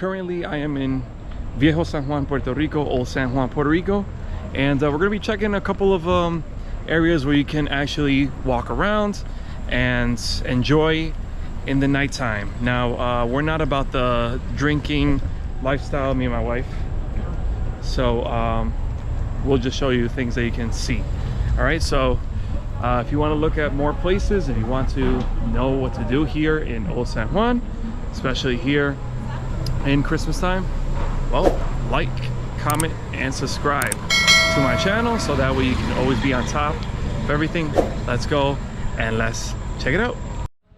currently I am in Viejo San Juan, Puerto Rico, Old San Juan, Puerto Rico, and we're gonna be checking a couple of areas where you can actually walk around and enjoy in the nighttime. Now, we're not about the drinking lifestyle, me and my wife, so we'll just show you things that you can see. All right, so if you want to look at more places, if you want to know what to do here in Old San Juan, especially here in Christmas time, well, like, comment, and subscribe to my channel so that way you can always be on top of everything. Let's go and let's check it out.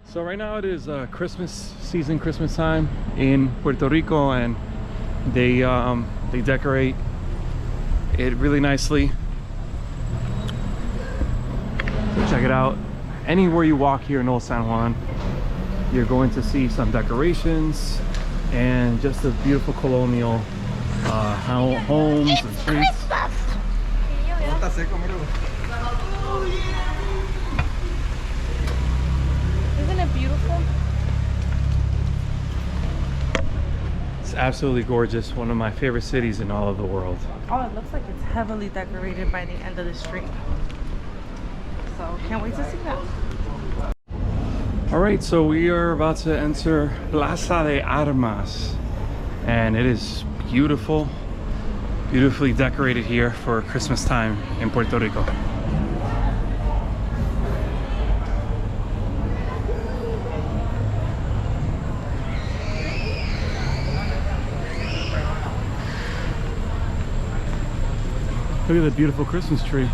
So right now it is Christmas season, Christmas time in Puerto Rico, and they decorate it really nicely. So check it out. Anywhere you walk here in Old San Juan, you're going to see some decorations and just a beautiful colonial homes and streets. Isn't it beautiful? It's absolutely gorgeous. One of my favorite cities in all of the world. Oh, it looks like it's heavily decorated by the end of the street. So can't wait to see that. All right, so we are about to enter Plaza de Armas, and it is beautiful, beautifully decorated here for Christmas time in Puerto Rico. Look at the beautiful Christmas tree.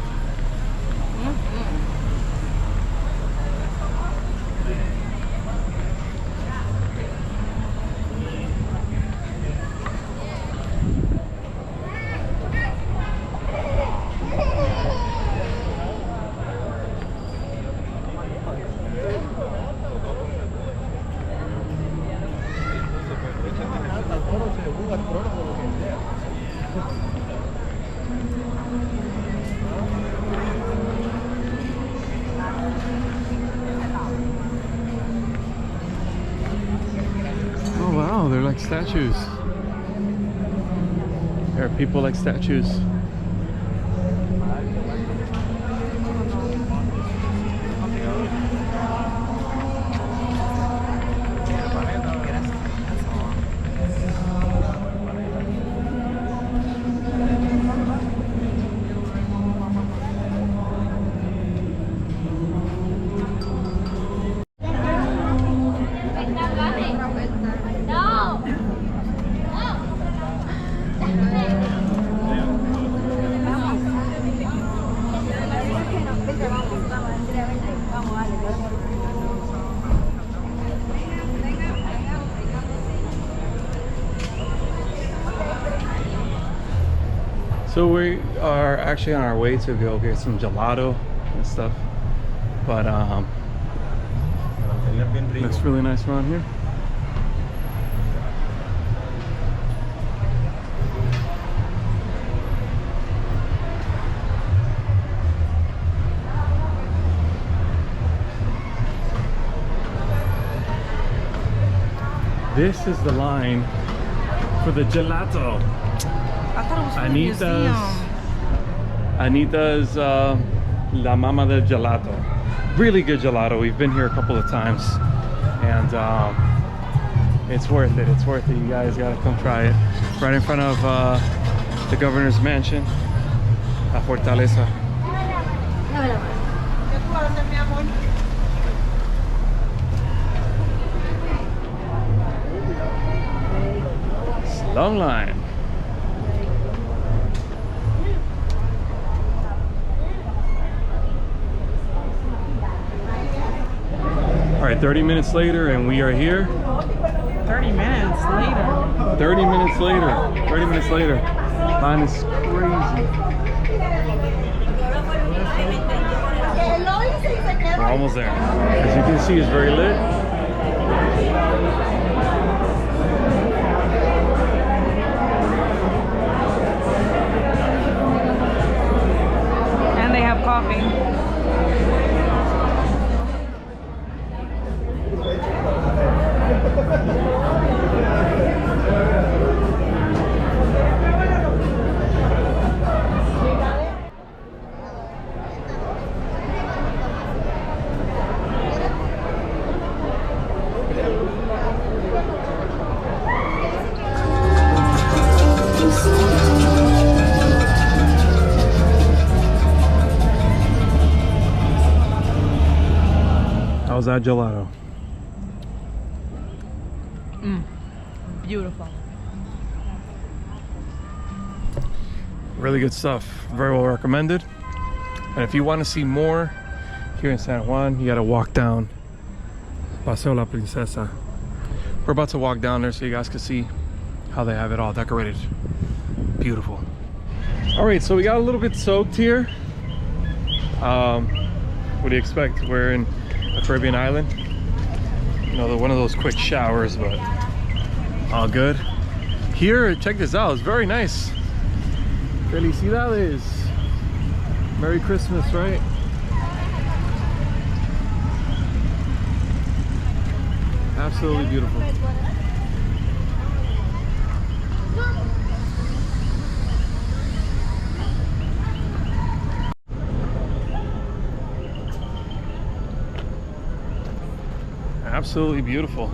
Oh wow, they're like statues. There are people like statues. So we are actually on our way to go get some gelato and stuff, but looks really nice around here. This is the line for the gelato. I thought it was from the museum. Anita's La Mama del Gelato. Really good gelato. We've been here a couple of times, and it's worth it. It's worth it. You guys gotta come try it. Right in front of the governor's mansion, La Fortaleza. Long line. All right, 30 minutes later and we are here. 30 minutes later. 30 minutes later. 30 minutes later. Line is crazy. We're almost there. As you can see, it's very lit. And they have coffee. How's that gelato? Beautiful. Really good stuff. Very well recommended. And if you want to see more here in San Juan, you got to walk down Paseo La Princesa. We're about to walk down there so you guys can see how they have it all decorated. Beautiful. All right, so we got a little bit soaked here. What do you expect? We're in a Caribbean island. You know, one of those quick showers, but all good. Here, check this out. It's very nice. Felicidades. Merry Christmas, right? Absolutely beautiful. Absolutely beautiful.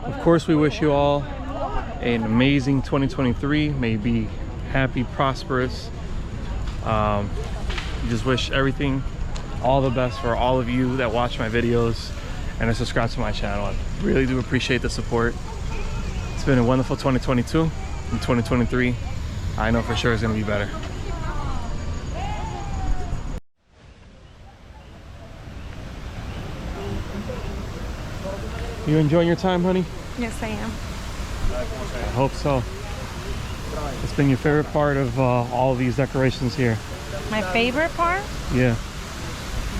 Of course, we wish you all an amazing 2023. May it be happy, prosperous. We just wish everything, all the best for all of you that watch my videos and that subscribe to my channel. I really do appreciate the support. It's been a wonderful 2022. In 2023, I know for sure it's gonna be better. You enjoying your time, honey? Yes, I am. I hope so. What's been your favorite part of all of these decorations here? My favorite part? Yeah.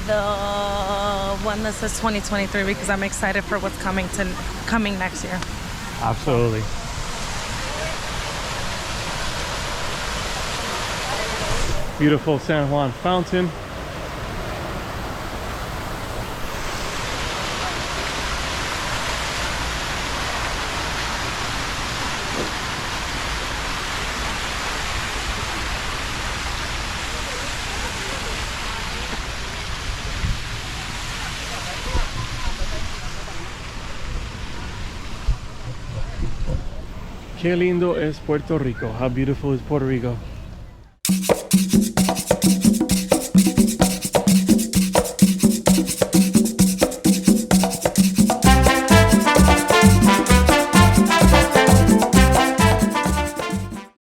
The one that says 2023, because I'm excited for what's coming next year. Absolutely. Beautiful San Juan fountain. Qué lindo es Puerto Rico. How beautiful is Puerto Rico?